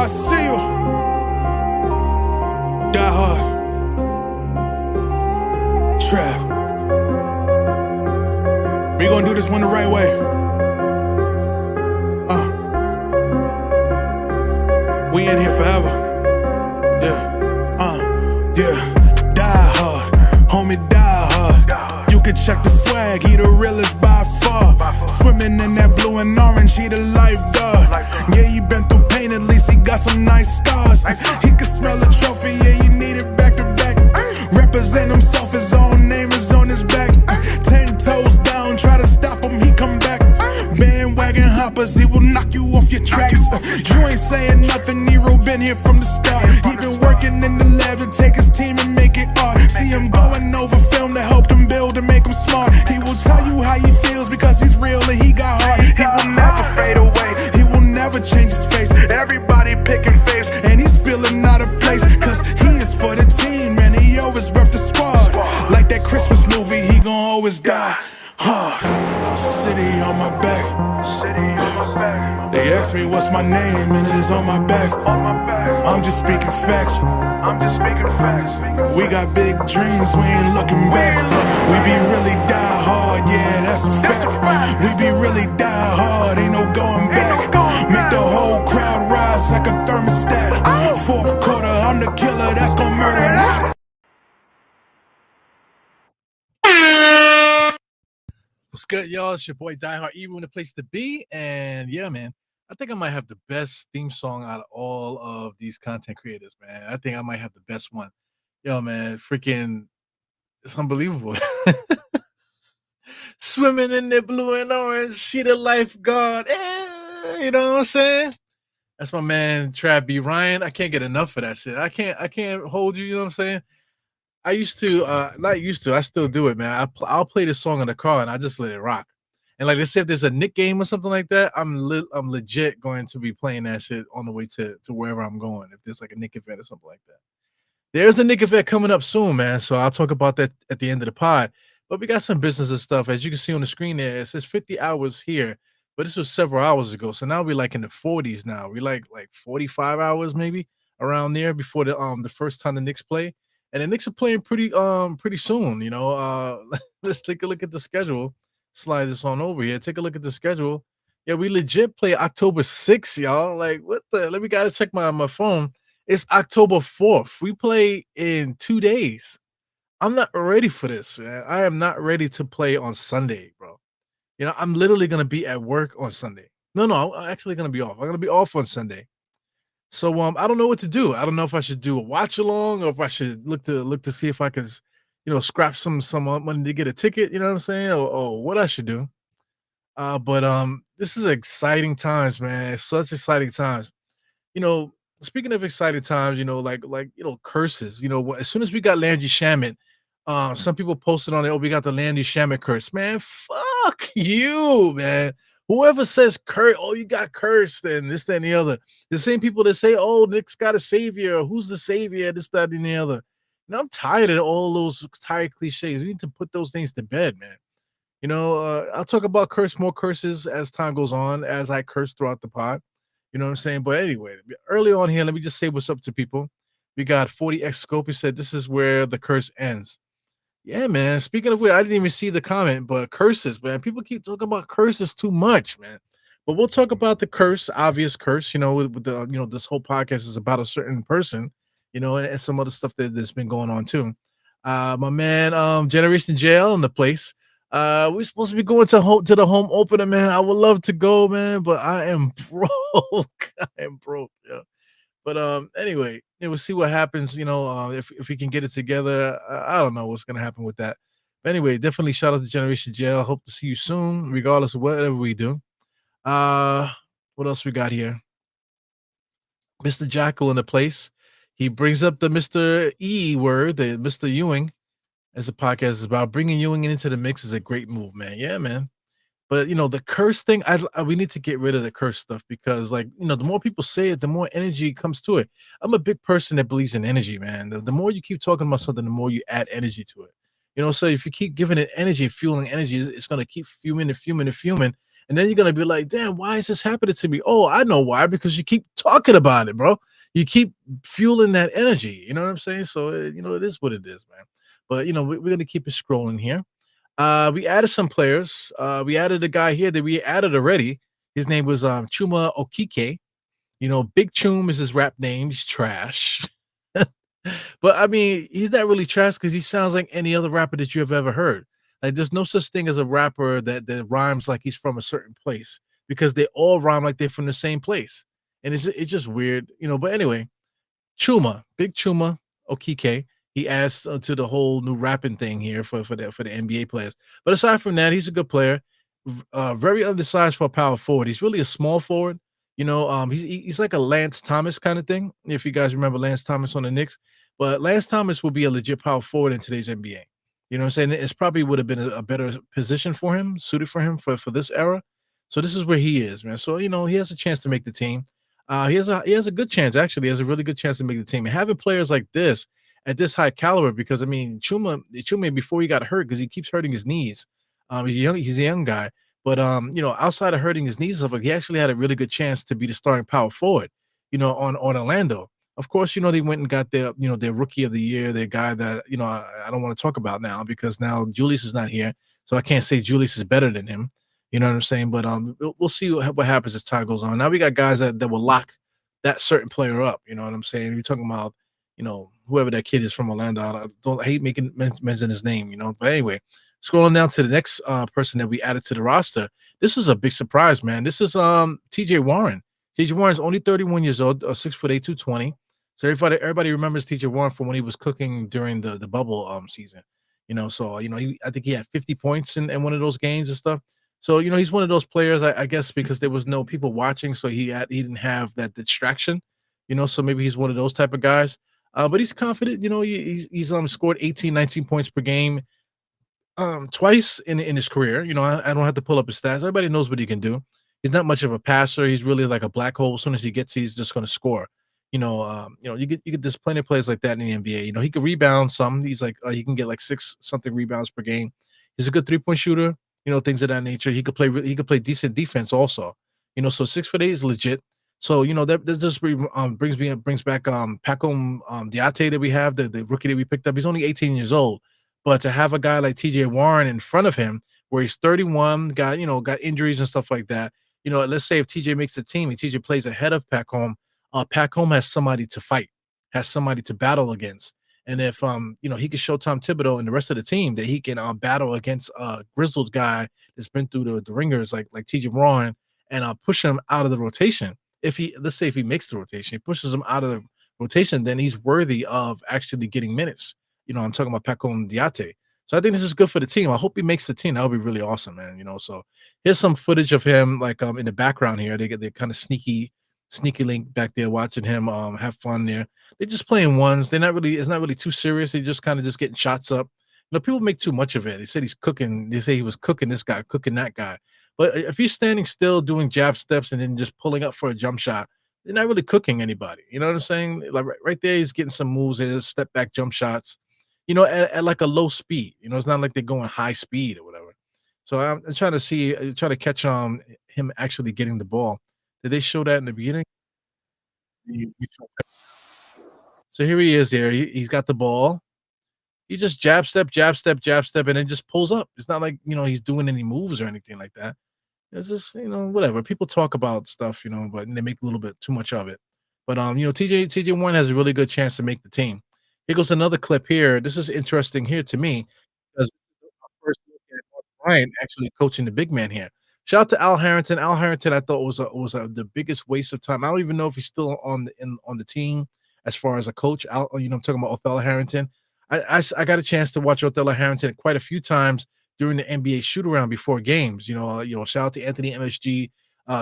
I see you. Die hard. Trap. We gonna do this one the right way. We in here forever. Yeah. Die hard. Homie, die hard. You can check the swag, he the realest by far. Swimming in that blue and orange, he the lifeguard. Yeah, he been through pain, at least he got some nice scars. He can smell a trophy, yeah, you need it back to back. Represent himself, his own name is on his back. 10 toes down, try to stop him, he come back. Bandwagon hoppers, he will knock you off your tracks. You ain't saying nothing, Nero been here from the start. He been working in the lab to take his team and make it art. See him going over film to help him build and make him smart. He will tell you how he feels because he's real and he got heart. He will never fade away, he will never change his face. Everybody picking faves and he's feeling out of place. Cause he is for the team and he always rep the squad. Like that Christmas movie, he gon' always die hard. City on my back. They ask me what's my name and it's on my back. I'm just speaking facts. We got big dreams, we ain't looking back. We be really die hard, yeah, that's a fact. We be really die hard, ain't no going back. Make the whole crowd rise like a thermostat. Fourth quarter, I'm the killer that's gon' murder that. What's good, y'all? It's your boy Die Hard Ewing, the place to be. And yeah, man, I think I might have the best theme song out of all of these content creators, man. I think I might have the best one. Yo, man, freaking, it's unbelievable. Swimming in the blue and orange, she the lifeguard. You know what I'm saying? That's my man, Trap B. Ryan. I can't get enough of that shit. I can't hold you, you know what I'm saying? I used to, not used to, I still do it, man. I'll play this song in the car and I just let it rock. And like, let's say if there's a Knicks game or something like that, I'm legit going to be playing that shit on the way to wherever I'm going. If there's like a Knicks event or something like that. There's a Knicks event coming up soon, man. So I'll talk about that at the end of the pod. But we got some business and stuff. As you can see on the screen there, it says 50 hours here, but this was several hours ago. So now we're like in the 40s now. We like 45 hours maybe around there before the first time the Knicks play. And the Knicks are playing pretty soon, you know. Let's take a look at the schedule. Slide this on over here. Take a look at the schedule. Yeah, we legit play October 6th, y'all. Like, what the? Let me gotta check my phone. It's October 4th. We play in 2 days. I'm not ready for this, man. I am not ready to play on Sunday, bro. You know, I'm literally gonna be at work on Sunday. No, I'm actually gonna be off. I'm gonna be off on Sunday. So I don't know what to do. I don't know if I should do a watch along or if I should look to see if I can, you know, scrap some money to get a ticket, you know what I'm saying? Or what I should do. But this is exciting times, man. It's such exciting times. You know, speaking of exciting times, you know, like you know, curses. You know, as soon as we got Landry Shamet, some people posted on it, oh, we got the Landry Shamet curse. Man, fuck you, man. Whoever says curse, oh, you got cursed, and this, that, and the other. The same people that say, oh, Nick's got a savior, who's the savior, this, that, and the other. And I'm tired of all those tired cliches. We need to put those things to bed, man. You know, I'll talk about more curses as time goes on, as I curse throughout the pod. You know what I'm saying? But anyway, early on here, let me just say what's up to people. We got 40X Scope. He said, this is where the curse ends. Yeah, man. Speaking of which, I didn't even see the comment, but curses, man. People keep talking about curses too much, man. But we'll talk about the curse, obvious curse. You know, with the you know, this whole podcast is about a certain person, you know, and some other stuff that's been going on too. My man, Generation Jail in the place. We're supposed to be going to the home opener, man. I would love to go, man, but I am broke. I am broke, yeah. But anyway, we'll see what happens. You know, if we can get it together, I don't know what's gonna happen with that. But anyway, definitely shout out to Generation Jail. Hope to see you soon, regardless of whatever we do. What else we got here? Mr. Jackal in the place. He brings up the Mr. E word, the Mr. Ewing, as the podcast is about. Bringing Ewing into the mix is a great move, man. Yeah, man. But, you know, the curse thing, we need to get rid of the curse stuff because, like, you know, the more people say it, the more energy comes to it. I'm a big person that believes in energy, man. The more you keep talking about something, the more you add energy to it. You know, so if you keep giving it energy, fueling energy, it's going to keep fuming and fuming and fuming. And then you're gonna be like, damn, why is this happening to me? Oh, I know why, because you keep talking about it, bro. You keep fueling that energy. You know what I'm saying? So it is what it is, man. But we're gonna keep it scrolling here. We added some players. We added a guy here that we added already. His name was Chuma Okike. Big Chum is his rap name. He's trash. But I mean, he's not really trash because he sounds like any other rapper that you have ever heard. Like, there's no such thing as a rapper that rhymes like he's from a certain place because they all rhyme like they're from the same place, and it's just weird. But anyway, Chuma, Big Chuma Okike. He adds to the whole new rapping thing here for the NBA players. But aside from that, he's a good player. Very undersized for a power forward. He's really a small forward. He's like a Lance Thomas kind of thing. If you guys remember Lance Thomas on the Knicks, but Lance Thomas will be a legit power forward in today's NBA. You know what I'm saying? It's probably would have been a better position for him, suited for him for this era. So this is where he is, man. So he has a chance to make the team. He has a good chance, actually. He has a really good chance to make the team. And having players like this at this high caliber, because I mean, Chuma before he got hurt, because he keeps hurting his knees. He's a young guy, but outside of hurting his knees and stuff, like, he actually had a really good chance to be the starting power forward. On Orlando. Of course, they went and got their rookie of the year, their guy that I don't want to talk about now because now Julius is not here, so I can't say Julius is better than him. You know what I'm saying? But we'll see what happens as time goes on. Now we got guys that will lock that certain player up. You know what I'm saying? You're talking about whoever that kid is from Orlando. I hate making mention his name. But anyway, scrolling down to the next person that we added to the roster. This is a big surprise, man. This is T.J. Warren. T.J. Warren is only 31 years old, 6'8", 220. So everybody remembers T.J. Warren from when he was cooking during the bubble season. I think he had 50 points in one of those games and stuff. So he's one of those players, I guess, because there was no people watching, so he didn't have that distraction. So maybe he's one of those type of guys. But he's confident. He's scored 18, 19 points per game twice in his career. I don't have to pull up his stats. Everybody knows what he can do. He's not much of a passer. He's really like a black hole. As soon as he gets, he's just going to score. You get there's plenty of players like that in the NBA. He can rebound some. He's like he can get like 6 something rebounds per game. He's a good 3-point shooter. Things of that nature. He could play decent defense also. So 6'8" is legit. So that just brings back Pacom Diate that we have, the rookie that we picked up. He's only 18 years old, but to have a guy like T.J. Warren in front of him, where he's 31, got injuries and stuff like that. Let's say if TJ makes the team and TJ plays ahead of Pacom has somebody to fight, has somebody to battle against. And if he can show Tom Thibodeau and the rest of the team that he can battle against a grizzled guy that's been through the ringers like TJ Warren and push him out of the rotation. Let's say if he makes the rotation, he pushes him out of the rotation, then he's worthy of actually getting minutes. I'm talking about Pacom Diate. So I think this is good for the team. I hope he makes the team. That would be really awesome, man. So here's some footage of him like in the background here. They get the kind of sneaky link back there watching him have fun there. They're just playing ones. It's not really too serious. They just kind of just getting shots up. People make too much of it. They said he's cooking. They say he was cooking this guy, cooking that guy. But if he's standing still doing jab steps and then just pulling up for a jump shot, they're not really cooking anybody. You know what I'm saying? Like right there, he's getting some moves in, step back jump shots, at like a low speed. It's not like they're going high speed or whatever. So I'm trying to catch him actually getting the ball. Did they show that in the beginning? So here he is there. He's got the ball. He just jab step, and then just pulls up. It's not like, he's doing any moves or anything like that. It's just, whatever. People talk about stuff, but they make a little bit too much of it. But TJ Warren has a really good chance to make the team. Here goes another clip here. This is interesting here to me because first look at Bryant actually coaching the big man here. Shout out to Al Harrington. Al Harrington, I thought was the biggest waste of time. I don't even know if he's still on the team as far as a coach. I'm talking about Othello Harrington. I got a chance to watch Othello Harrington quite a few times during the NBA shoot around before games. Shout out to Anthony MSG.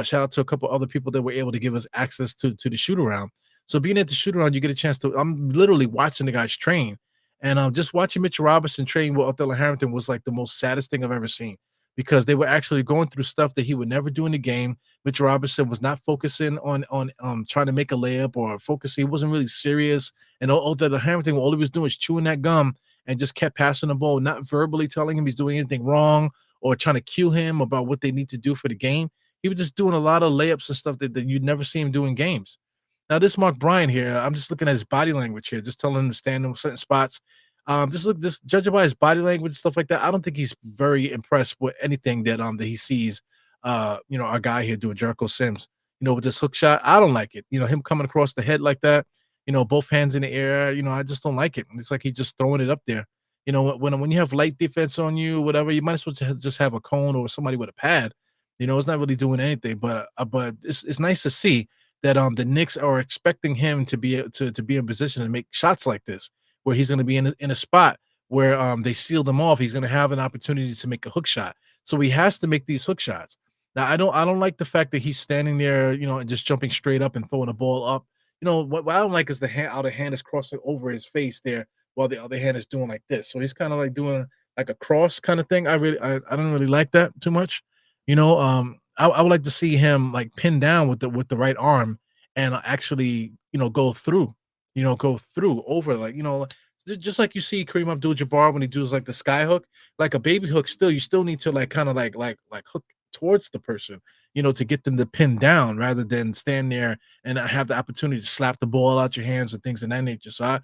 Shout out to a couple other people that were able to give us access to the shoot around. So being at the shoot around, you get a chance to. I'm literally watching the guys train, and just watching Mitchell Robinson train with Othello Harrington was like the most saddest thing I've ever seen. Because they were actually going through stuff that he would never do in the game. Mitchell Robinson was not focusing on trying to make a layup or focusing. He wasn't really serious. And the Hamilton, all he was doing was chewing that gum and just kept passing the ball, not verbally telling him he's doing anything wrong or trying to cue him about what they need to do for the game. He was just doing a lot of layups and stuff that you'd never see him do in games. Now, this Mark Bryant here, I'm just looking at his body language here, just telling him to stand in certain spots. Just judging by his body language and stuff like that, I don't think he's very impressed with anything that he sees. Our guy here doing Jericho Sims, with this hook shot. I don't like it. Him coming across the head like that, both hands in the air. I just don't like it. It's like he's just throwing it up there. When you have light defense on you, whatever, you might as well just have a cone or somebody with a pad. It's not really doing anything, but it's nice to see that the Knicks are expecting him to be to be in position to make shots like this, where he's going to be in a spot where they seal them off. He's going to have an opportunity to make a hook shot, so he has to make these hook shots. Now, I don't like the fact that he's standing there, and just jumping straight up and throwing the ball up. What I don't like is the other hand is crossing over his face there, while the other hand is doing like this. So he's kind of like doing like a cross kind of thing. I don't really like that too much. I would like to see him like pinned down with the right arm and actually, go through over like, just like you see Kareem Abdul-Jabbar when he does like the sky hook, like a baby hook. Still, you still need to like kind of like hook towards the person, to get them to pin down rather than stand there and have the opportunity to slap the ball out your hands and things of that nature. So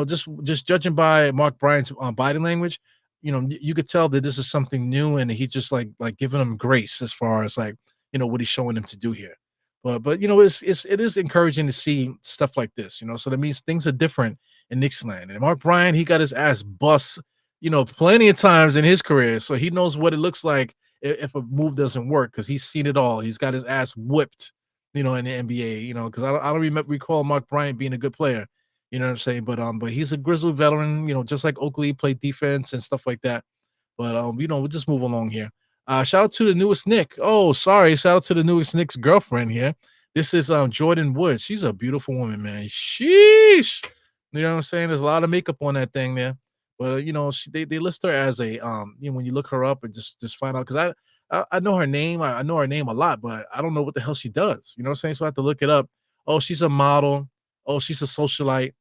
just judging by Mark Bryant's body language, you could tell that this is something new, and he's just like giving him grace as far as like what he's showing him to do here. But it is encouraging to see stuff like this, So that means things are different in Knicks land. And Mark Bryant, he got his ass bust, plenty of times in his career, so he knows what it looks like if a move doesn't work because he's seen it all. He's got his ass whipped, in the NBA, because I don't recall Mark Bryant being a good player. You know what I'm saying? But he's a grizzled veteran, just like Oakley, played defense and stuff like that. But we'll just move along here. Shout out to the newest Nick. Oh, sorry. Shout out to the newest Nick's girlfriend here. This is Jordan Woods. She's a beautiful woman, man. Sheesh. You know what I'm saying? There's a lot of makeup on that thing there. But they list her as a when you look her up and just find out, because I know her name. I know her name a lot, but I don't know what the hell she does. You know what I'm saying? So I have to look it up. Oh, she's a model. Oh, she's a socialite.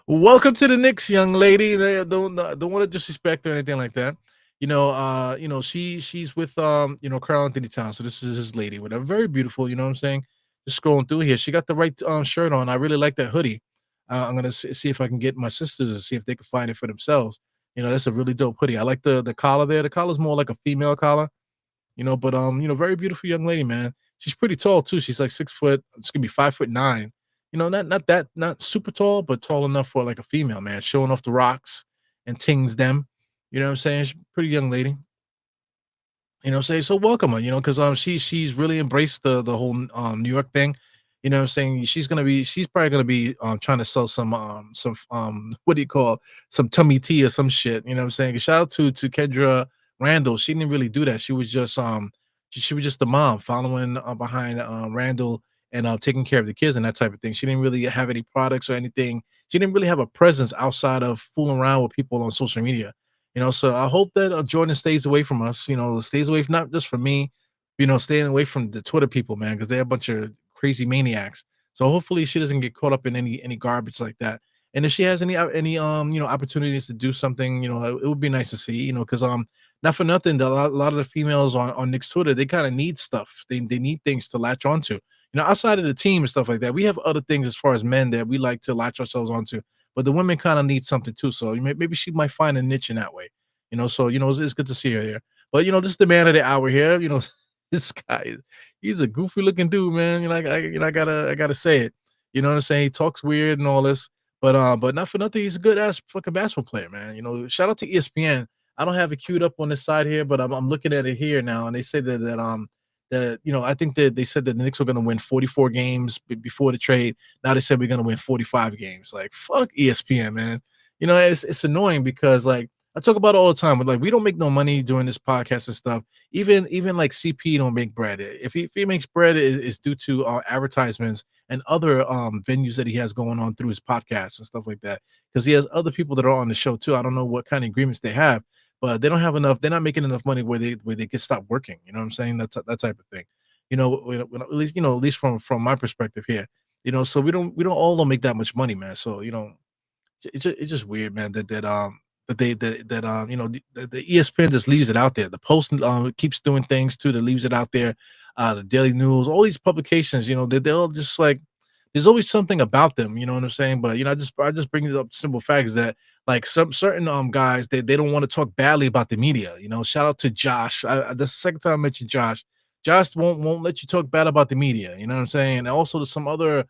Welcome to the Knicks, young lady. They don't want to disrespect or anything like that. She's with Karl-Anthony Towns. So this is his lady, whatever. Very beautiful, you know what I'm saying? Just scrolling through here. She got the right shirt on. I really like that hoodie. I'm gonna see if I can get my sisters to see if they can find it for themselves. That's a really dope hoodie. I like the collar there. The collar's more like a female collar, but very beautiful young lady, man. She's pretty tall too. She's like 6 foot. It's gonna be 5'9". Not super tall, but tall enough for like a female, man. Showing off the rocks and tings them. You know what I'm saying? She's a pretty young lady. Say so welcome her, because she's really embraced the whole New York thing. You know what I'm saying? She's probably gonna be trying to sell some what do you call, some tummy tea or some shit. You know what I'm saying? Shout out to Kendra Randall. She didn't really do that. She was just she was just the mom following behind Randall and taking care of the kids and that type of thing. She didn't really have any products or anything. She didn't really have a presence outside of fooling around with people on social media. So I hope that Jordan stays away from us. Stays away from, not just from me, staying away from the Twitter people, man, because they're a bunch of crazy maniacs. So hopefully she doesn't get caught up in any garbage like that. And if she has any opportunities to do something, it would be nice to see, because not for nothing, a lot of the females on Nick's Twitter, they kind of need stuff. They need things to latch onto. Outside of the team and stuff like that, we have other things as far as men that we like to latch ourselves onto. But the women kind of need something too. So maybe she might find a niche in that way. So it's good to see her here. But this is the man of the hour here. This guy, he's a goofy looking dude, man. I gotta say it. You know what I'm saying? He talks weird and all this, but not for nothing, he's a good ass fucking basketball player, man. Shout out to ESPN. I don't have it queued up on this side here, but I'm looking at it here now, and they say that I think that they said that the Knicks were gonna win 44 games before the trade. Now they said we're gonna win 45 games. Like, fuck ESPN, man. It's annoying because like I talk about it all the time, but like we don't make no money doing this podcast and stuff. Even like CP don't make bread. If he makes bread, it's due to advertisements and other venues that he has going on through his podcasts and stuff like that. Because he has other people that are on the show too. I don't know what kind of agreements they have, but they don't have enough. They're not making enough money where they can stop working. You know what I'm saying? That type of thing. At least from my perspective here. So we don't all don't make that much money, man. So it's just weird, man. That that the ESPN just leaves it out there. The Post keeps doing things too that leaves it out there. The Daily News, all these publications, they'll just like there's always something about them, you know what I'm saying? But I just bring up simple facts that like some certain guys they don't want to talk badly about the media. Shout out to Josh. That's the second time I mentioned Josh. Josh won't let you talk bad about the media. You know what I'm saying? And also to some other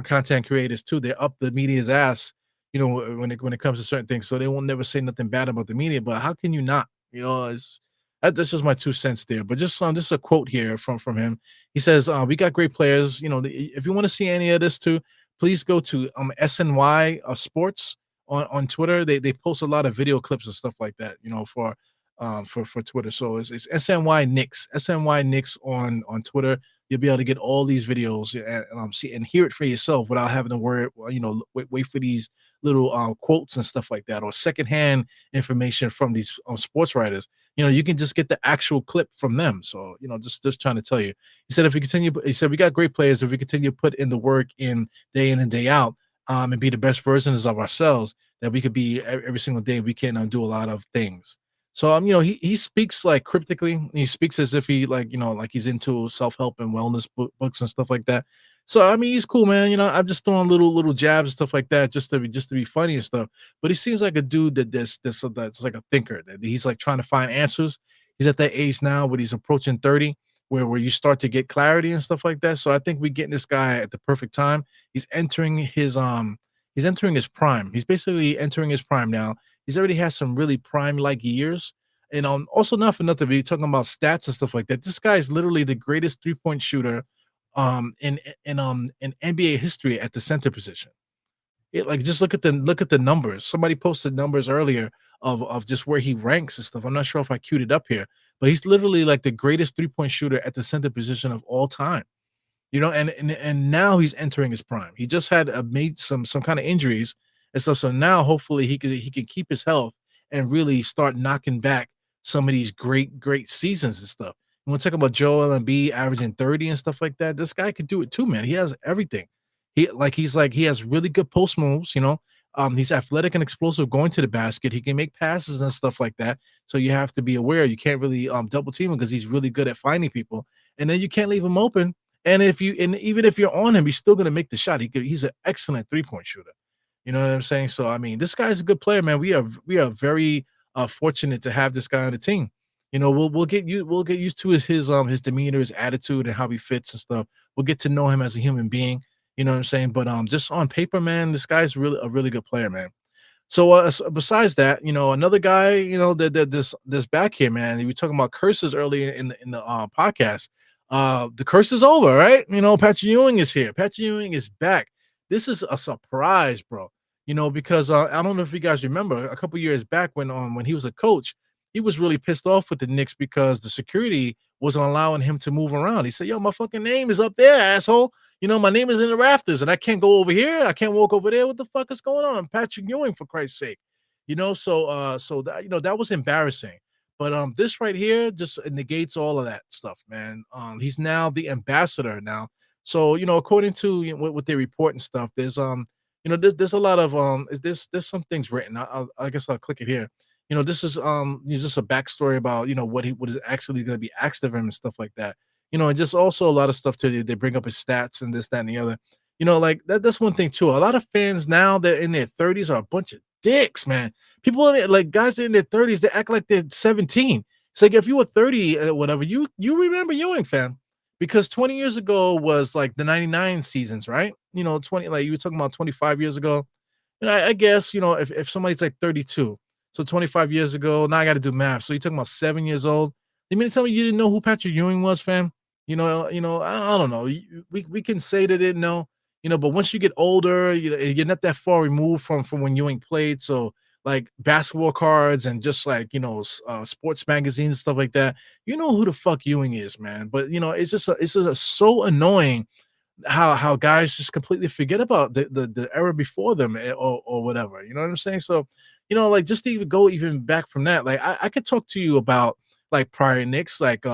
content creators too. They up the media's ass. When it comes to certain things, so they won't never say nothing bad about the media. But how can you not? That's just my 2 cents there. But just a quote here from him. He says, "We got great players. If you want to see any of this too, please go to SNY Sports on Twitter. They post a lot of video clips and stuff like that. For Twitter. So it's SNY Knicks, SNY Knicks on Twitter. You'll be able to get all these videos and see and hear it for yourself without having to worry. Wait for these little quotes and stuff like that, or secondhand information from these sports writers. You can just get the actual clip from them. So just trying to tell you. He said if we continue, he said we got great players. If we continue to put in the work in and day out, and be the best versions of ourselves that we could be every single day, we can do a lot of things. So he speaks like cryptically. He speaks as if he like he's into self-help and wellness books and stuff like that. So I mean he's cool, man. I'm just throwing little jabs and stuff like that just to be funny and stuff. But he seems like a dude that's like a thinker, that he's like trying to find answers. He's at that age now where he's approaching 30, where you start to get clarity and stuff like that. So I think we're getting this guy at the perfect time. He's entering his prime. He's basically entering his prime now. He's already has some really prime like years. And also not for nothing, we're talking about stats and stuff like that. This guy is literally the greatest 3-point shooter in NBA history at the center position. Like just look at the numbers. Somebody posted numbers earlier of just where he ranks and stuff. I'm not sure if I queued it up here, but he's literally like the greatest 3-point shooter at the center position of all time. And now he's entering his prime. He just had made some kind of injuries and stuff. So now hopefully he can keep his health and really start knocking back some of these great seasons and stuff. And we'll talk about Joel Embiid averaging 30 and stuff like that. This guy could do it too, man. He has everything. He has really good post moves. He's athletic and explosive going to the basket. He can make passes and stuff like that. So you have to be aware. You can't really double team him because he's really good at finding people. And then you can't leave him open. And even if you're on him, he's still gonna make the shot. He's an excellent 3-point shooter. You know what I'm saying? So I mean, this guy's a good player, man. We are very fortunate to have this guy on the team. We'll get used to his demeanor, his attitude, and how he fits and stuff. We'll get to know him as a human being. You know what I'm saying? But just on paper, man, this guy's really a really good player, man. So, besides that, another guy, this back here, man. We were talking about curses earlier in the podcast. The curse is over, right? Patrick Ewing is here. Patrick Ewing is back. This is a surprise, bro. Because I don't know if you guys remember a couple years back when he was a coach, he was really pissed off with the Knicks because the security wasn't allowing him to move around. He said, "Yo, my fucking name is up there, asshole. My name is in the rafters, and I can't go over here. I can't walk over there. What the fuck is going on? I'm Patrick Ewing, for Christ's sake." So that was embarrassing. But this right here just negates all of that stuff, man. He's now the ambassador now. So according to what they report and stuff, there's a lot of there's some things written. I guess I'll click it here. This is just a backstory about what is actually going to be asked of him and stuff like that. And just also a lot of stuff too. They bring up his stats and this, that, and the other. Like that's one thing too. A lot of fans now that in their 30s are a bunch of dicks, man. People like guys in their 30s, they act like they're 17. It's like if you were 30, whatever, you remember Ewing, fam, because 20 years ago was like the 99 seasons, right? 20, like you were talking about 25 years ago. And I guess, if somebody's like 32, so 25 years ago, now I got to do math. So you're talking about 7 years old. You mean to tell me you didn't know who Patrick Ewing was, fam? I don't know. We can say they didn't know, but once you get older, you're not that far removed from when Ewing played. So like basketball cards and just like, sports magazines and stuff like that, who the fuck Ewing is, man. But, it's just so annoying how guys just completely forget about the era before them or whatever. You know what I'm saying? So, like just to even go even back from that, like I could talk to you about like prior Knicks, like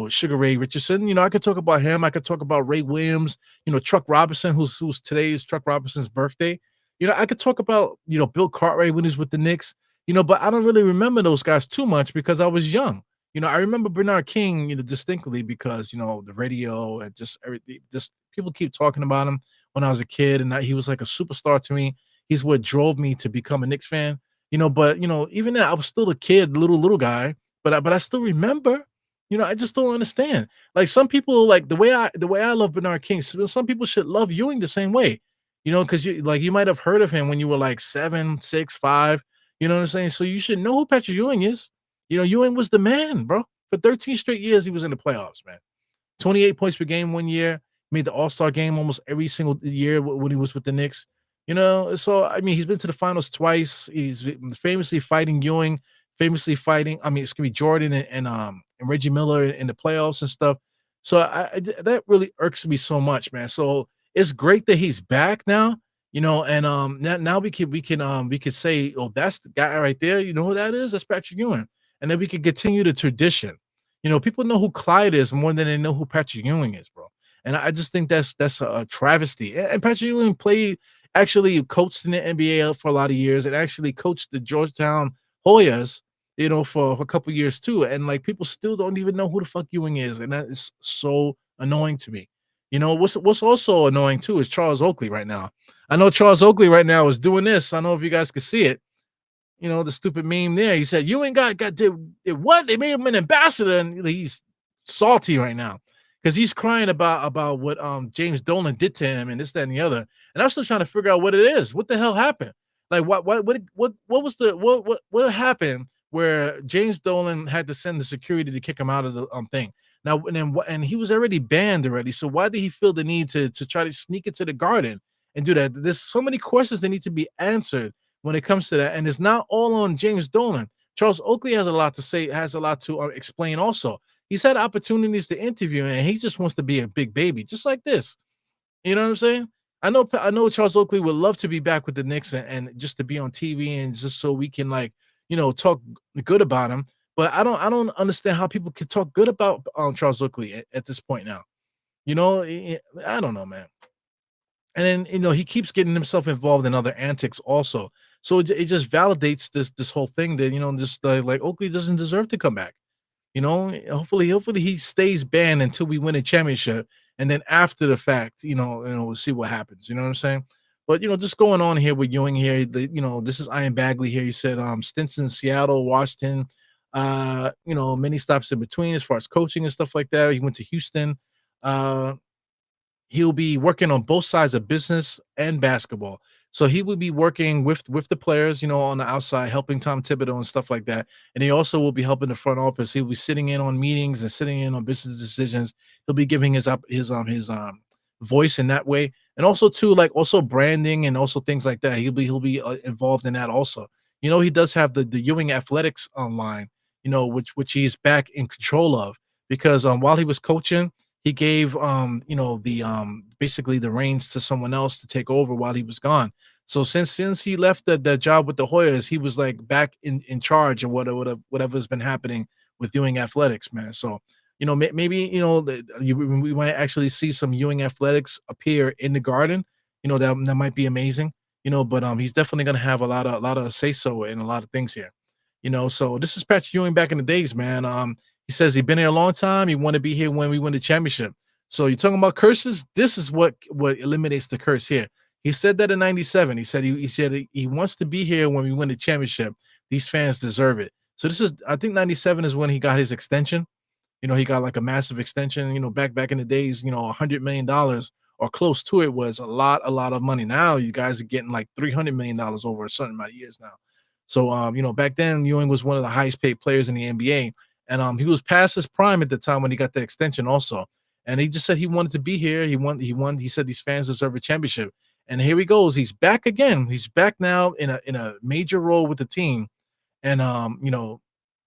Sugar Ray Richardson. I could talk about him. I could talk about Ray Williams, Chuck Robinson, who's today is Chuck Robinson's birthday. I could talk about, Bill Cartwright when he was with the Knicks. But I don't really remember those guys too much because I was young. I remember Bernard King, distinctly because the radio and just everything. Just people keep talking about him when I was a kid, and he was like a superstar to me. He's what drove me to become a Knicks fan. But even then, I was still a kid, little guy. But I still remember. I just don't understand. Like some people, like the way I love Bernard King. Some people should love Ewing the same way. Because you might have heard of him when you were like 7, 6, 5. You know what I'm saying? So you should know who Patrick Ewing is. Ewing was the man, bro. For 13 straight years, he was in the playoffs, man. 28 points per game one year, made the All-Star game almost every single year when he was with the Knicks. So I mean, he's been to the finals twice. He's famously fighting Ewing, famously fighting. I mean, it's gonna be Jordan and Reggie Miller in the playoffs and stuff. So that really irks me so much, man. So it's great that he's back now. And now we could say, oh, that's the guy right there. You know who that is? That's Patrick Ewing, and then we could continue the tradition. People know who Clyde is more than they know who Patrick Ewing is, bro. And I just think that's a travesty. And Patrick Ewing actually coached in the NBA for a lot of years, and actually coached the Georgetown Hoyas, for a couple years too. And like people still don't even know who the fuck Ewing is, and that is so annoying to me. What's also annoying too is Charles Oakley right now. I know Charles Oakley right now is doing this. I don't know if you guys can see it. The stupid meme there. He said, "You ain't did what? They made him an ambassador," and he's salty right now because he's crying about what James Dolan did to him and this, that, and the other. And I'm still trying to figure out what it is. What the hell happened? Like what was the what happened where James Dolan had to send the security to kick him out of the thing? Now and he was already banned already. So why did he feel the need to try to sneak into the garden and do that? There's so many questions that need to be answered when it comes to that, and it's not all on James Dolan. Charles Oakley has a lot to say, has a lot to explain. Also, he's had opportunities to interview, and he just wants to be a big baby, just like this. You know what I'm saying? I know Charles Oakley would love to be back with the Knicks and just to be on TV and just so we can talk good about him. But I don't understand how people can talk good about Charles Oakley at this point now. I don't know, man. And then he keeps getting himself involved in other antics also. So it just validates this whole thing that just like Oakley doesn't deserve to come back. Hopefully he stays banned until we win a championship, and then after the fact, we'll see what happens. You know what I'm saying? But just going on here with Ewing here, this is Ian Bagley here. He said stints in Seattle, Washington, many stops in between as far as coaching and stuff like that. He went to Houston. Uh, he'll be working on both sides of business and basketball. So he will be working with the players, on the outside, helping Tom Thibodeau and stuff like that. And he also will be helping the front office. He'll be sitting in on meetings and sitting in on business decisions. He'll be giving his voice in that way, and also too like also branding and also things like that. He'll be involved in that also. He does have the Ewing Athletics online, which he's back in control of because while he was coaching, he gave the basically the reins to someone else to take over while he was gone. So since he left the job with the Hoyas, he was like back in charge of whatever's been happening with Ewing Athletics, man. So maybe we might actually see some Ewing Athletics appear in the Garden. That might be amazing. But he's definitely gonna have a lot of say so in a lot of things here. So this is Patrick Ewing back in the days, man. He says he's been here a long time. He want to be here when we win the championship. So you're talking about curses. This is what eliminates the curse here. He said that in '97. He wants to be here when we win the championship. These fans deserve it. So this is, I think, '97 is when he got his extension. He got like a massive extension. Back in the days, $100 million or close to it was a lot of money. Now you guys are getting like $300 million over a certain amount of years now. So back then Ewing was one of the highest paid players in the NBA, and he was past his prime at the time when he got the extension also. And he just said he wanted to be here. He said these fans deserve a championship. And here he goes. He's back again. He's back now in a major role with the team. And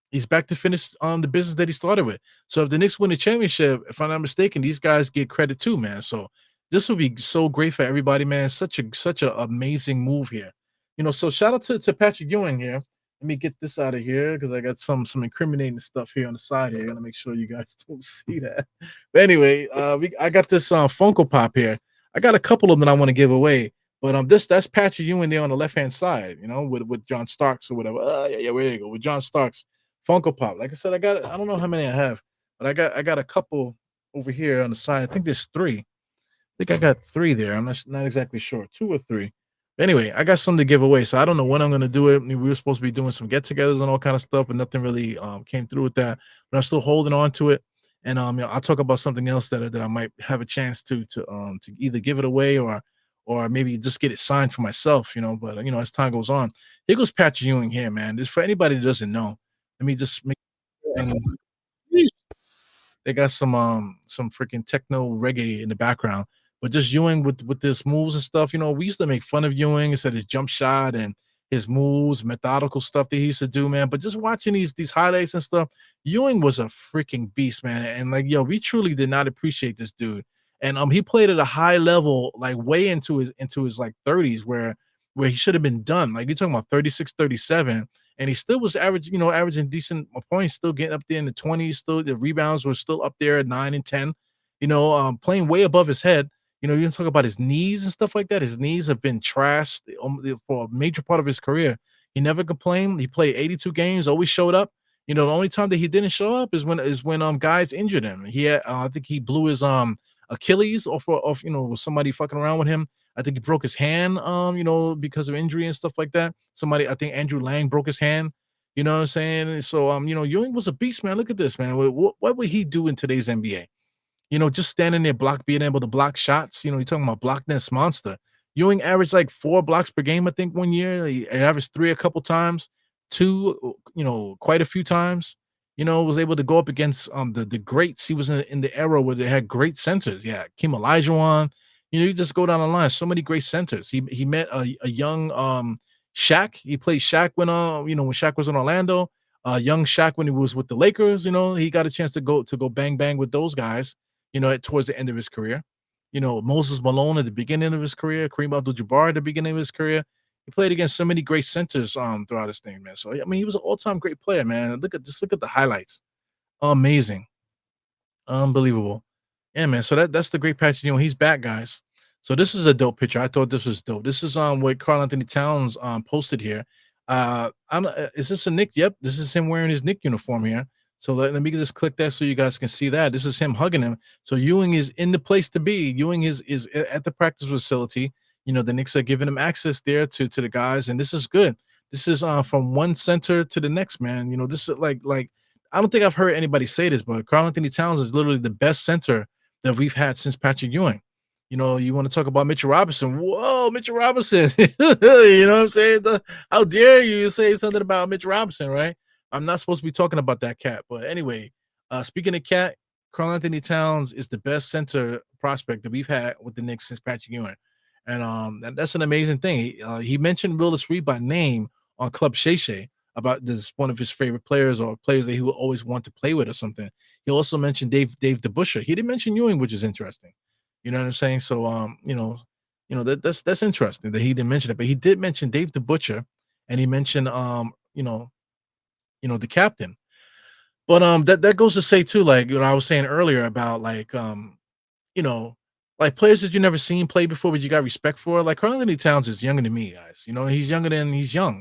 he's back to finish the business that he started with. So if the Knicks win the championship, if I'm not mistaken, these guys get credit too, man. So this would be so great for everybody, man. Such a amazing move here. So shout out to Patrick Ewing here. Let me get this out of here because I got some incriminating stuff here on the side here. I gotta make sure you guys don't see that. But anyway, I got this Funko Pop here. I got a couple of them that I want to give away. But that's Patrick Ewing there on the left hand side, with John Starks or whatever. Yeah, yeah, where you go with John Starks Funko Pop. Like I said, I don't know how many I have, but I got a couple over here on the side. I think there's three. I think I got three there. I'm not exactly sure, two or three. Anyway, I got some to give away, so I don't know when I'm gonna do it. We were supposed to be doing some get-togethers and all kind of stuff, but nothing really came through with that. But I'm still holding on to it, and I'll talk about something else that I might have a chance to either give it away or maybe just get it signed for myself. But as time goes on, here goes Patrick Ewing here, man. This for anybody that doesn't know. Let me just make. They got some freaking techno reggae in the background, but just Ewing with his moves and stuff. We used to make fun of Ewing and said his jump shot and his moves, methodical stuff that he used to do, man. But just watching these highlights and stuff, Ewing was a freaking beast, man. And like, yo, we truly did not appreciate this dude. And he played at a high level, like way into his like 30s, where he should have been done. Like you're talking about 36, 37, and he still was averaging decent points, still getting up there in the 20s. Still, the rebounds were still up there at 9 and 10. Playing way above his head. You can talk about his knees and stuff like that. His knees have been trashed for a major part of his career. He never complained. He played 82 games, always showed up. The only time that he didn't show up is when guys injured him. I think he blew his Achilles off somebody fucking around with him. I think he broke his hand, because of injury and stuff like that. I think Andrew Lang broke his hand. You know what I'm saying? So, Ewing was a beast, man. Look at this, man. What would he do in today's NBA? Just standing there, being able to block shots. You're talking about block this monster. Ewing averaged like 4 blocks per game, I think, one year. He averaged three a couple times, two, quite a few times. Was able to go up against the greats. He was in the era where they had great centers. Yeah, Kim Olajuwon. You just go down the line. So many great centers. He met a young Shaq. He played Shaq when Shaq was in Orlando. Young Shaq when he was with the Lakers. He got a chance to go bang bang with those guys. Towards the end of his career. Moses Malone at the beginning of his career, Kareem Abdul-Jabbar at the beginning of his career. He played against so many great centers throughout his thing, man. So I mean, he was an all-time great player, man. Look at the highlights. Amazing. Unbelievable. Yeah, man. So that's the great patch. He's back, guys. So this is a dope picture. I thought this was dope. This is what Karl-Anthony Towns posted here. I don't, is this a Nick? Yep, this is him wearing his Nick uniform here. So let me just click that so you guys can see that. This is him hugging him. So Ewing is in the place to be. Ewing is at the practice facility. The Knicks are giving him access there to the guys, and this is good. This is from one center to the next, man. This is like I don't think I've heard anybody say this, but Karl-Anthony Towns is literally the best center that we've had since Patrick Ewing. You want to talk about Mitchell Robinson? Whoa, Mitchell Robinson! You know what I'm saying? How dare you say something about Mitchell Robinson, right? I'm not supposed to be talking about that cat, but anyway, speaking of cat, Karl-Anthony Towns is the best center prospect that we've had with the Knicks since Patrick Ewing, and that's an amazing thing. He mentioned Willis Reed by name on Club Shay Shay about this one of his favorite players or players that he would always want to play with or something. He also mentioned Dave DeBusschere. He didn't mention Ewing, which is interesting. You know what I'm saying? So that's interesting that he didn't mention it, but he did mention Dave DeBusschere, and he mentioned the captain. But that goes to say too, like I was saying earlier about you know, like players that you never seen play before, but you got respect for. Like Karl-Anthony Towns is younger than me, guys. He's young.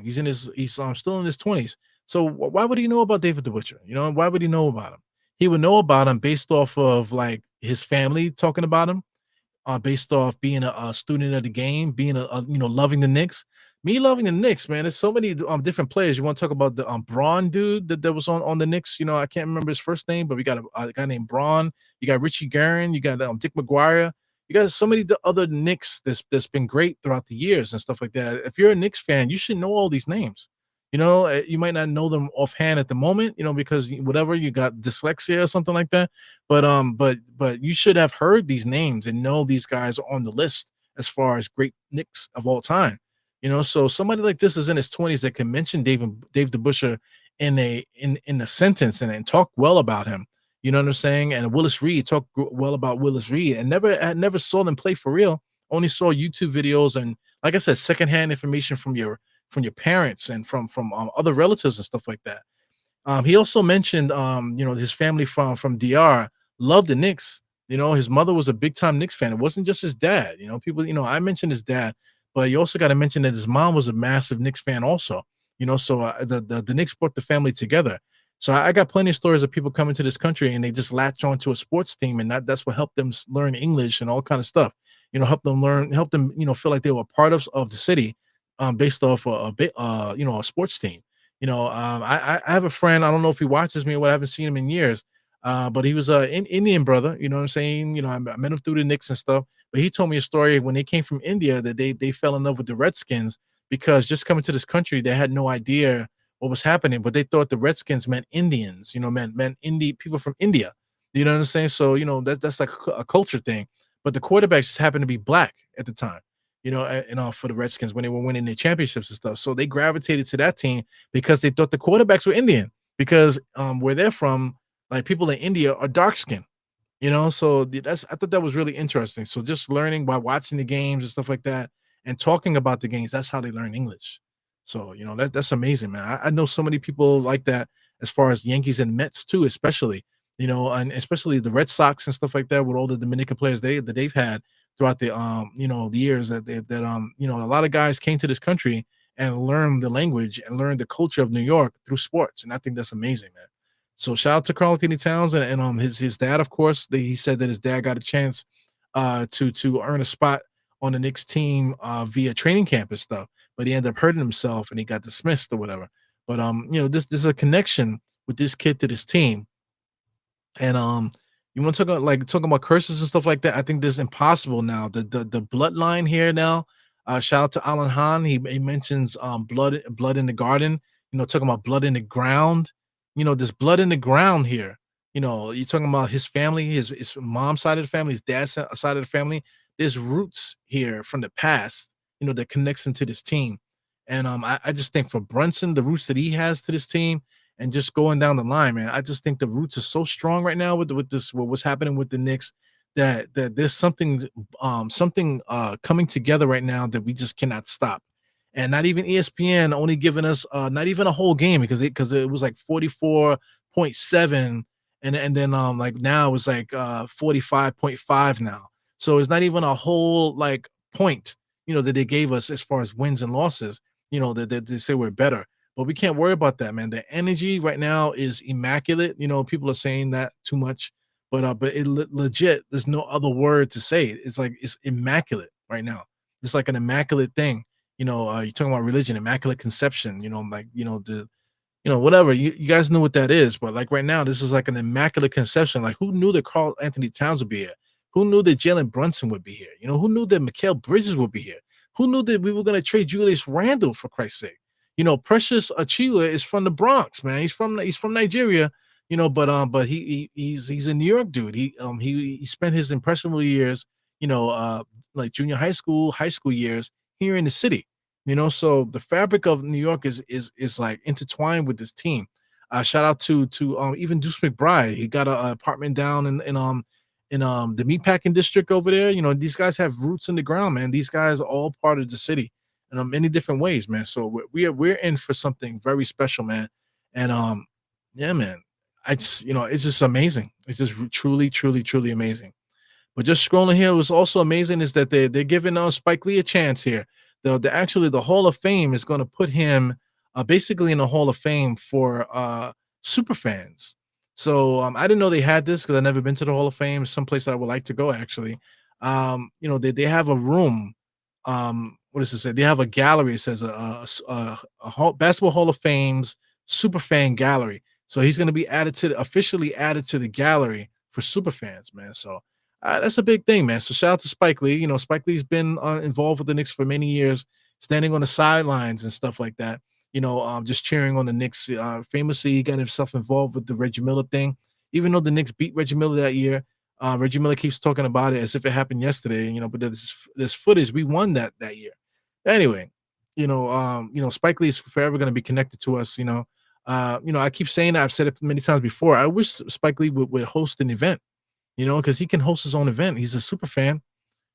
He's still in his 20s. So why would he know about David the Butcher? Why would he know about him? He would know about him based off of like his family talking about him, based off being a student of the game, being loving the Knicks. Me loving the Knicks, man. There's so many different players. You want to talk about the Braun dude that was on the Knicks? I can't remember his first name, but we got a guy named Braun. You got Richie Guerin. You got Dick McGuire. You got so many other Knicks that's been great throughout the years and stuff like that. If you're a Knicks fan, you should know all these names. You might not know them offhand at the moment, because whatever you got dyslexia or something like that. But you should have heard these names and know these guys are on the list as far as great Knicks of all time. So somebody like this is in his 20s that can mention Dave DeBusschere in a sentence and talk well about him. You know what I'm saying? And Willis Reed, talk well about Willis Reed, and never saw them play for real. Only saw YouTube videos and, like I said, secondhand information from your parents and from other relatives and stuff like that. He also mentioned, his family from DR loved the Knicks. His mother was a big time Knicks fan. It wasn't just his dad. People, I mentioned his dad, But you also got to mention that his mom was a massive Knicks fan, also. So the Knicks brought the family together. So I got plenty of stories of people coming to this country and they just latch onto a sports team, and that's what helped them learn English and all kind of stuff. Help them, feel like they were part of the city, based off a bit, a sports team. I have a friend. I don't know if he watches me or what. I haven't seen him in years. But he was a Indian brother. You know what I'm saying? I met him through the Knicks and stuff. But he told me a story when they came from India that they fell in love with the Redskins because just coming to this country, they had no idea what was happening, but they thought the Redskins meant Indians, meant people from India. You know what I'm saying? So, that's like a culture thing. But the quarterbacks just happened to be black at the time, for the Redskins when they were winning their championships and stuff. So they gravitated to that team because they thought the quarterbacks were Indian because where they're from, like people in India are dark skinned. So I thought that was really interesting. So just learning by watching the games and stuff like that and talking about the games, that's how they learn English. So, that's amazing, man. I know so many people like that as far as Yankees and Mets too, especially, and especially the Red Sox and stuff like that with all the Dominican players that they've had throughout the years a lot of guys came to this country and learned the language and learned the culture of New York through sports. And I think that's amazing, man. So shout out to Karl-Anthony Towns and his dad, of course. He said that his dad got a chance to earn a spot on the Knicks team via training camp and stuff, but he ended up hurting himself and he got dismissed or whatever. But this is a connection with this kid to this team. And you want to talk about talking about curses and stuff like that. I think this is impossible now. The bloodline here now. Shout out to Alan Hahn. He mentions blood in the garden. Talking about blood in the ground. There's blood in the ground here. You're talking about his family, his mom's side of the family, his dad's side of the family. There's roots here from the past, that connects him to this team. And I just think for Brunson, the roots that he has to this team, and just going down the line, man, I just think the roots are so strong right now with what's happening with the Knicks that there's something coming together right now that we just cannot stop. And not even ESPN only giving us not even a whole game because it was like 44.7 and then like now it's like 45.5 now. So it's not even a whole like point, that they gave us as far as wins and losses, that they say we're better. But we can't worry about that, man. The energy right now is immaculate. People are saying that too much, but legit, there's no other word to say it. It's like it's immaculate right now. It's like an immaculate thing. You're talking about religion, immaculate conception. Whatever. You guys know what that is, but like right now, this is like an immaculate conception. Like who knew that Karl-Anthony Towns would be here? Who knew that Jalen Brunson would be here? Who knew that Mikal Bridges would be here? Who knew that we were going to trade Julius Randle for Christ's sake? Precious Achiuwa is from the Bronx, man. He's from Nigeria, but he's a New York dude. He spent his impressionable years, like junior high school years here in the city. So the fabric of New York is like intertwined with this team. Shout out to even Deuce McBride. He got an apartment down in the meatpacking district over there. These guys have roots in the ground, man. These guys are all part of the city in many different ways, man. So we're in for something very special, man. And yeah, man. It's just amazing. It's just truly, truly, truly amazing. But just scrolling here, was also amazing is that they're giving Spike Lee a chance here. The Hall of Fame is going to put him basically in the Hall of Fame for super fans. So I didn't know they had this because I've never been to the Hall of Fame. Someplace I would like to go actually. They have a room. What does it say? They have a gallery. It says Basketball Hall of Fame's super fan gallery. So he's going to be officially added to the gallery for super fans, man. So that's a big thing, man. So shout out to Spike Lee. Spike Lee's been involved with the Knicks for many years, standing on the sidelines and stuff like that. Just cheering on the Knicks. Famously, he got himself involved with the Reggie Miller thing. Even though the Knicks beat Reggie Miller that year, Reggie Miller keeps talking about it as if it happened yesterday. But there's footage. We won that year. Anyway, Spike Lee is forever going to be connected to us. I keep saying that. I've said it many times before. I wish Spike Lee would host an event. Because he can host his own event. He's a super fan.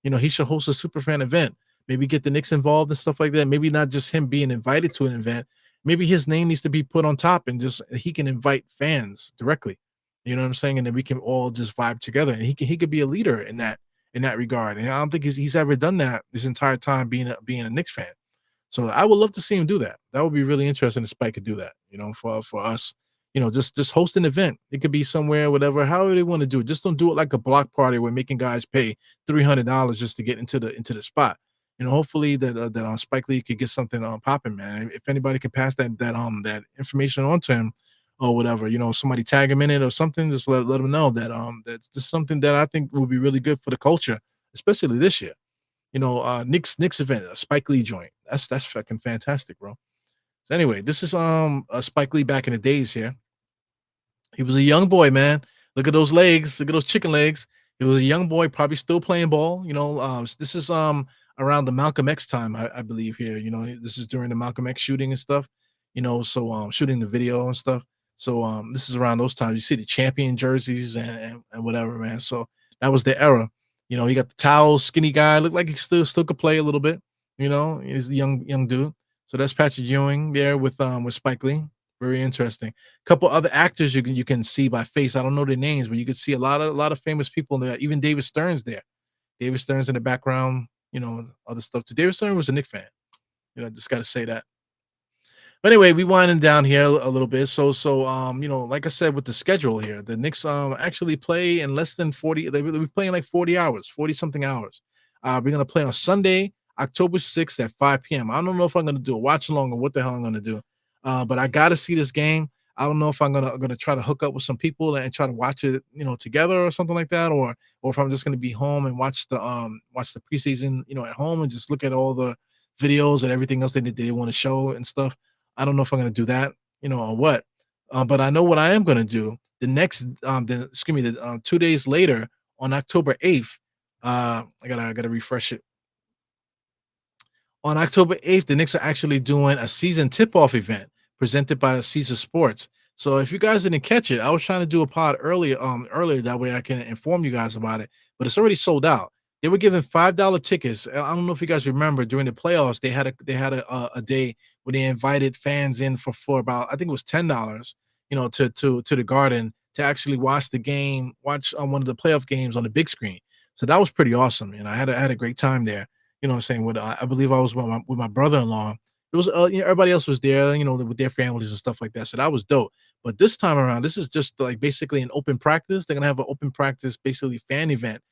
He should host a super fan event. Maybe get the Knicks involved and stuff like that. Maybe not just him being invited to an event. Maybe his name needs to be put on top and just he can invite fans directly. You know what I'm saying? And then we can all just vibe together. And he could be a leader in that in that regard. And I don't think he's ever done that this entire time being a Knicks fan. So I would love to see him do that. That would be really interesting if Spike could do that, for us. Just host an event. It could be somewhere, whatever, however they want to do it. Just don't do it like a block party where making guys pay $300 just to get into the spot. Hopefully that on Spike Lee could get something popping, man. If anybody could pass that information on to him or whatever, somebody tag him in it or something, just let him know that's just something that I think will be really good for the culture, especially this year. Knicks event, a Spike Lee joint. That's fucking fantastic, bro. So anyway, this is Spike Lee back in the days here. He was a young boy, man. Look at those legs. Look at those chicken legs. He was a young boy, probably still playing ball. This is around the Malcolm X time, I believe here. This is during the Malcolm X shooting and stuff. So shooting the video and stuff. So this is around those times. You see the champion jerseys and whatever, man. So that was the era. He got the towel, skinny guy, looked like he still could play a little bit. He's a young dude. So that's Patrick Ewing there with Spike Lee. Very interesting. Couple other actors you can see by face. I don't know their names, but you can see a lot of famous people there. Even David Stern's there. David Stern's in the background. Other stuff. So David Stern was a Knicks fan. Just got to say that. But anyway, we winding down here a little bit. So like I said, with the schedule here, the Knicks actually play in less than 40. They'll be playing like 40 hours, 40 something hours. We're gonna play on Sunday, October 6th at 5 p.m. I don't know if I'm gonna do a watch along or what the hell I'm gonna do. But I gotta see this game. I don't know if I'm gonna try to hook up with some people and try to watch it, together or something like that, or if I'm just gonna be home and watch the preseason, at home and just look at all the videos and everything else they want to show and stuff. I don't know if I'm gonna do that, or what. But I know what I am gonna do. The next, 2 days later on October 8th. I gotta refresh it. On October 8th, the Knicks are actually doing a season tip-off event presented by Caesar Sports. So if you guys didn't catch it, I was trying to do a pod earlier that way I can inform you guys about it, but it's already sold out. They were giving $5 tickets. I don't know if you guys remember during the playoffs, they had a day where they invited fans in for about, I think it was $10, to the Garden to actually watch the game, watch one of the playoff games on the big screen. So that was pretty awesome. I had a great time there. What I'm saying? I believe I was with my brother-in-law. It was everybody else was there, with their families and stuff like that. So that was dope. But this time around, this is just like basically an open practice. They're gonna have an open practice, basically fan event.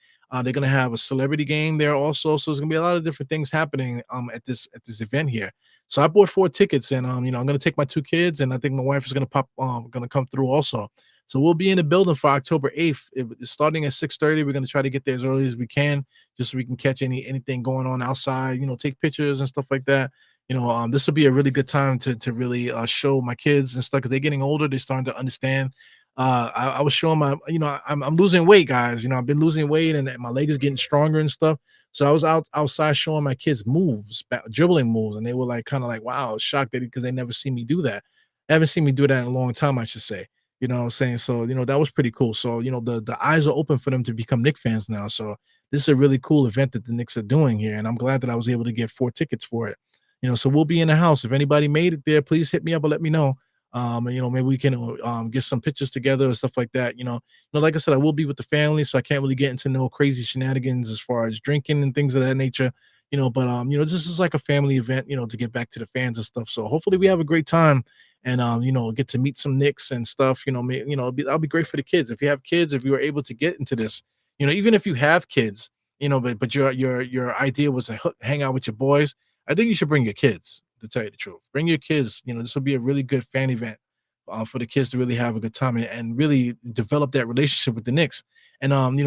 They're gonna have a celebrity game there also. So there's gonna be a lot of different things happening at this event here. So I bought 4 tickets, and I'm gonna take my 2 kids, and I think my wife is gonna come through also. So we'll be in the building for October 8th. It's starting at 6:30. We're gonna try to get there as early as we can, just so we can catch anything going on outside. Take pictures and stuff like that. This will be a really good time to really show my kids and stuff because they're getting older. They're starting to understand. I was showing I'm losing weight, guys. I've been losing weight and my leg is getting stronger and stuff. So I was outside showing my kids moves, dribbling moves, and they were like kind of like, wow, shocked because they never see me do that. They haven't seen me do that in a long time, I should say. You know what I'm saying? So, that was pretty cool. So, the eyes are open for them to become Knicks fans now. So this is a really cool event that the Knicks are doing here. And I'm glad that I was able to get 4 tickets for it. So we'll be in the house. If anybody made it there, please hit me up or let me know. And, maybe we can get some pictures together or stuff like that. Like I said, I will be with the family, so I can't really get into no crazy shenanigans as far as drinking and things of that nature. But this is like a family event, to get back to the fans and stuff. So hopefully we have a great time and get to meet some Knicks and stuff. That'll be great for the kids. If you have kids, if you were able to get into this, even if you have kids, but your idea was to hang out with your boys, I think you should bring your kids, to tell you the truth. Bring your kids. This will be a really good fan event for the kids to really have a good time and really develop that relationship with the Knicks. And they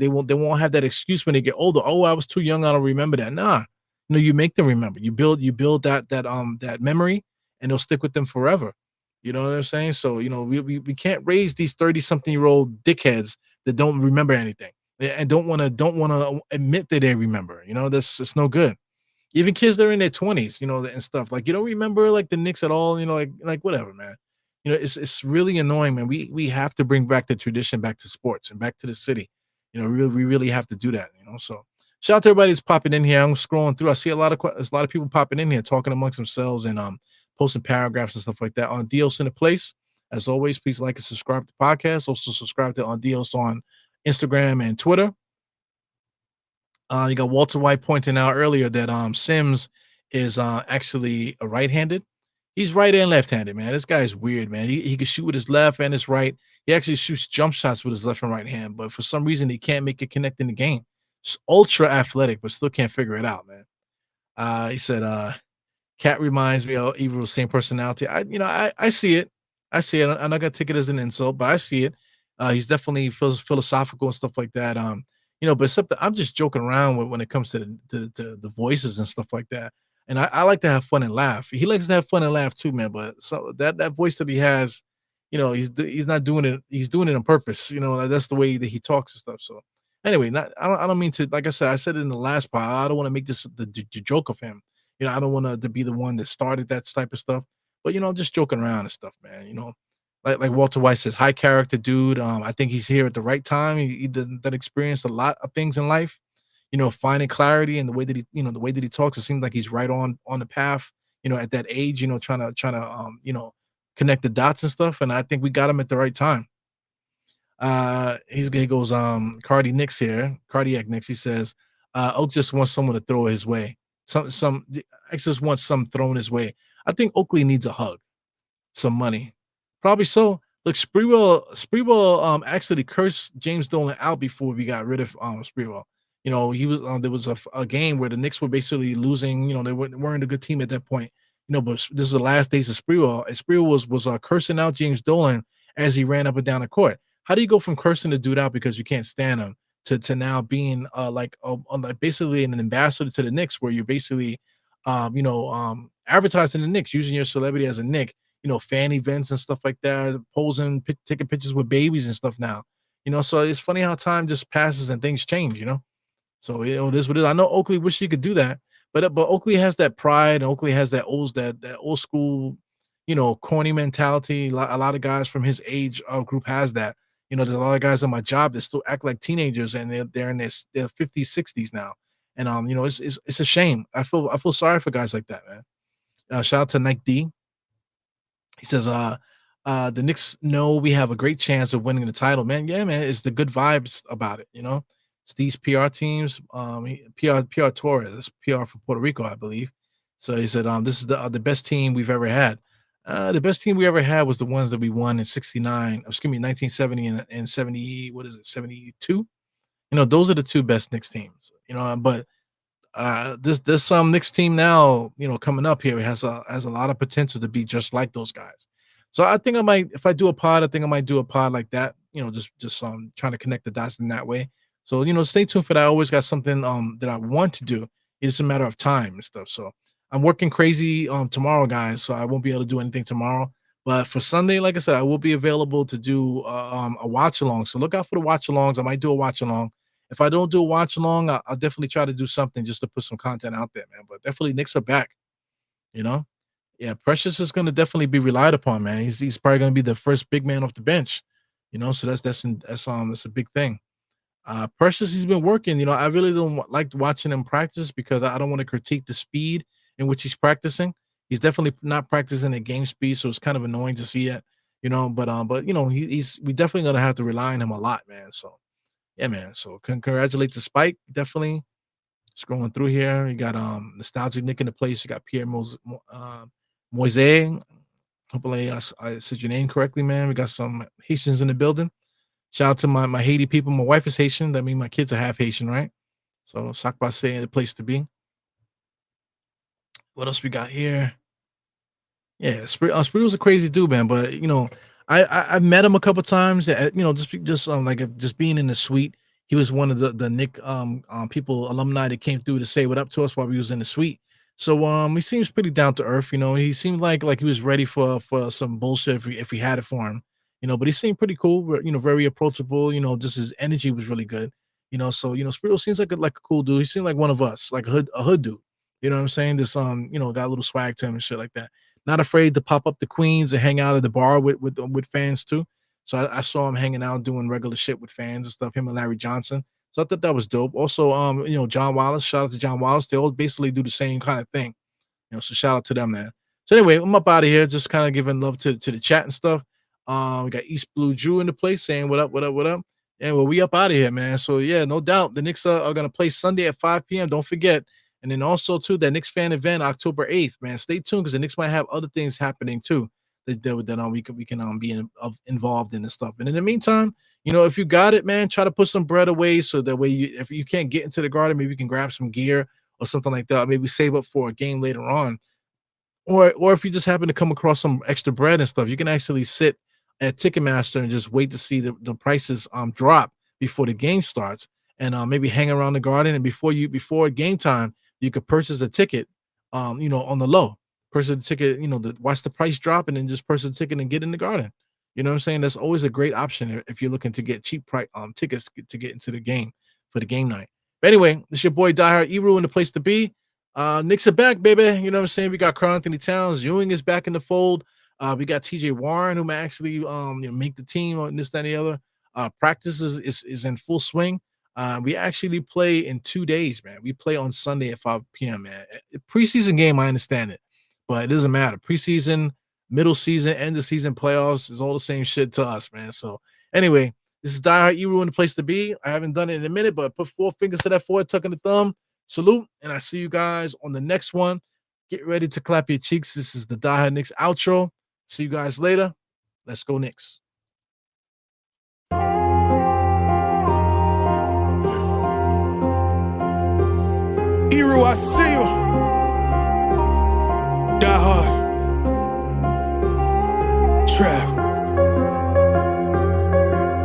won't have that excuse when they get older. Oh, I was too young, I don't remember that. Nah, you make them remember. You build that memory, and they'll stick with them forever. You know what I'm saying? So we can't raise these 30-something-year-old dickheads that don't remember anything and don't want to admit that they remember. It's no good. Even kids that are in their 20s, and stuff, like, you don't remember like the Knicks at all, like whatever, man. It's really annoying, man. We have to bring back the tradition back to sports and back to the city. We really have to do that, So shout out to everybody that's popping in here. I'm scrolling through. I see a lot of people popping in here talking amongst themselves and posting paragraphs and stuff like that on Dios in the place. As always, please like and subscribe to the podcast. Also subscribe to on Dios on Instagram and Twitter. You got Walter White pointing out earlier that Sims is actually a right-handed. He's right and left-handed, man. This guy's weird, man. He can shoot with his left and his right. He actually shoots jump shots with his left and right hand, but for some reason he can't make it connect in the game. It's ultra athletic, but still can't figure it out, man. He said, Cat reminds me of Evil's same personality. I see it. I see it. I'm not gonna take it as an insult, but I see it. He's definitely philosophical and stuff like that. But something I'm just joking around with when it comes to the voices and stuff like that. And I like to have fun and laugh. He likes to have fun and laugh too, man. But so that voice that he has, he's not doing it. He's doing it on purpose. That's the way that he talks and stuff. So anyway, not I don't mean to, like I said it in the last part. I don't want to make this the joke of him. I don't want to be the one that started that type of stuff. But I'm just joking around and stuff, man. Like Walter White says, high character dude. I think he's here at the right time. He that experienced a lot of things in life. Finding clarity and the way that the way that he talks, it seems like he's right on the path. At that age, trying to connect the dots and stuff. And I think we got him at the right time. He goes, cardiac Knicks. He says, Oak just wants someone to throw his way. Some X just wants some thrown his way. I think Oakley needs a hug, some money. Probably so. Look, Sprewell actually cursed James Dolan out before we got rid of Sprewell. He was there was a game where the Knicks were basically losing. They weren't a good team at that point. But this is the last days of Sprewell. And Sprewell was cursing out James Dolan as he ran up and down the court. How do you go from cursing the dude out because you can't stand him to now being like basically an ambassador to the Knicks, where you're basically advertising the Knicks, using your celebrity as a Knick, fan events and stuff like that, posing, taking pictures with babies and stuff now. So it's funny how time just passes and things change. So it is what it is. I know Oakley wish he could do that, but Oakley has that pride, and Oakley has that old school, corny mentality. A lot of guys from his age group has that. There's a lot of guys on my job that still act like teenagers, and they're in their 50s, 60s now. And it's a shame. I feel sorry for guys like that, man. Shout out to Nike D. He says, the Knicks know we have a great chance of winning the title, man. Yeah, man, it's the good vibes about it. It's these PR teams, PR Torres, that's PR for Puerto Rico, I believe. So he said, this is the best team we've ever had. The best team we ever had was the ones that we won in 69, excuse me, 1970 and 70, what is it, 72? Those are the two best Knicks teams, but this Knicks team now, coming up here, has a lot of potential to be just like those guys. So I think I might, if I do a pod, I think I might do a pod like that. Just trying to connect the dots in that way. So stay tuned for that. I always got something that I want to do. It's a matter of time and stuff. So I'm working crazy tomorrow, guys. So I won't be able to do anything tomorrow. But for Sunday, like I said, I will be available to do a watch along. So look out for the watch alongs. I might do a watch along. If I don't do a watch along, I'll definitely try to do something just to put some content out there, man. But definitely Knicks are back, you know? Yeah, Precious is gonna definitely be relied upon, man. He's probably gonna be the first big man off the bench, so that's a big thing. Precious, he's been working. I really don't like watching him practice because I don't want to critique the speed in which he's practicing. He's definitely not practicing at game speed, so it's kind of annoying to see it, but we definitely gonna have to rely on him a lot, man. So yeah, man. So congratulate to Spike. Definitely scrolling through here. You got nostalgic Nick in the place. You got Pierre Moise. Hopefully I said your name correctly, man. We got some Haitians in the building. Shout out to my Haiti people. My wife is Haitian. That means my kids are half Haitian, right? So Sakbase, the place to be. What else we got here? Yeah, Spree was a crazy dude, man. But I've met him a couple times. Just being in the suite. He was one of the Nick people, alumni that came through to say what up to us while we was in the suite. So he seems pretty down to earth. He seemed like he was ready for some bullshit if we had it for him. But he seemed pretty cool. Very approachable. Just his energy was really good. Spree seems like a cool dude. He seemed like one of us, like a hood dude. You know what I'm saying? This got a little swag to him and shit like that. Not afraid to pop up the Queens and hang out at the bar with fans too. So I saw him hanging out doing regular shit with fans and stuff. Him and Larry Johnson. So I thought that was dope. Also, John Wallace. Shout out to John Wallace. They all basically do the same kind of thing. So shout out to them, man. So anyway, I'm up out of here. Just kind of giving love to the chat and stuff. We got East Blue Jew in the place saying what up, what up, what up. Yeah, well, we up out of here, man. So yeah, no doubt the Knicks are gonna play Sunday at 5 p.m. Don't forget. And then also too that Knicks fan event October 8th, man. Stay tuned because the Knicks might have other things happening too that we can be involved in and stuff. And in the meantime, if you got it, man, try to put some bread away so that way if you can't get into the garden, maybe you can grab some gear or something like that. Maybe save up for a game later on. Or if you just happen to come across some extra bread and stuff, you can actually sit at Ticketmaster and just wait to see the prices drop before the game starts, and maybe hang around the garden. And before game time, you could purchase a ticket, on the low. Purchase a ticket, watch the price drop, and then just purchase a ticket and get in the garden. You know what I'm saying? That's always a great option if you're looking to get cheap price tickets to get into the game for the game night. But anyway, this is your boy Diehard Eru in the place to be. Knicks are back, baby. You know what I'm saying? We got Karl-Anthony Towns. Ewing is back in the fold. We got TJ Warren, who may actually make the team on this, that, and the other. Practice is in full swing. We actually play in 2 days, man. We play on Sunday at 5 p.m., man. Preseason game, I understand it, but it doesn't matter. Preseason, middle season, end of season, playoffs is all the same shit to us, man. So anyway, this is Diehard Eru in the place to be. I haven't done it in a minute, but put 4 fingers to that forehead, tucking the thumb. Salute, and I see you guys on the next one. Get ready to clap your cheeks. This is the Diehard Knicks outro. See you guys later. Let's go Knicks. Eru, I see you. Diehard. Trap.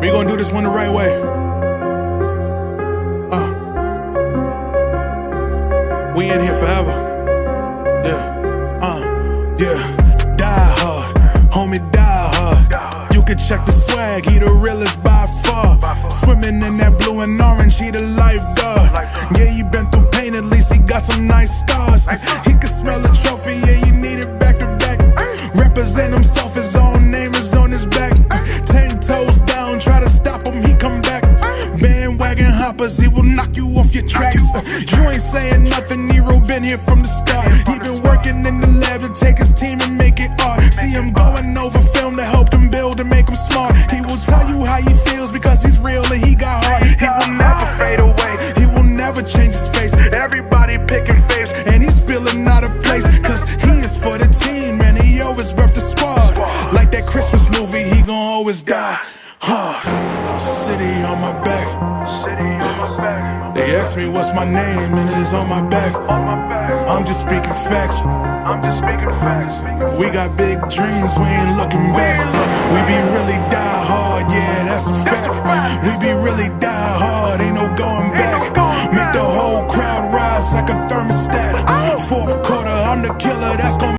We gonna do this one the right way. We in here forever. Yeah. Die hard, homie, die hard. You can check the swag, he the realest by far. Swimming in that blue and orange, he the lifeguard. Yeah, he been through pain, at least he got some nice scars. He can smell a trophy, yeah, you need it back to back. Represent himself, his own name is on his back. 10 toes down, try to stop him, he come back. Bandwagon hoppers, he will knock you off your tracks. You ain't saying nothing, Nero been here from the start. He been working in the lab to take his team and make it art. See him going over film to help him build and make him smart. He will tell you how he feels because he's real and he got heart. He will never fade away, he will never change his face. Everybody picking faves, and he's feeling out of place. Cause he is for the team, and he always rep the squad. Like that Christmas movie, he gon' always die hard. City on my back. They ask me what's my name, and it's on my back. I'm just speaking facts. We got big dreams, we ain't looking back. We be really die hard, yeah, that's a fact. We be really die hard, ain't no going back. Make the whole crowd rise like a thermostat. Fourth quarter, I'm the killer, that's gon'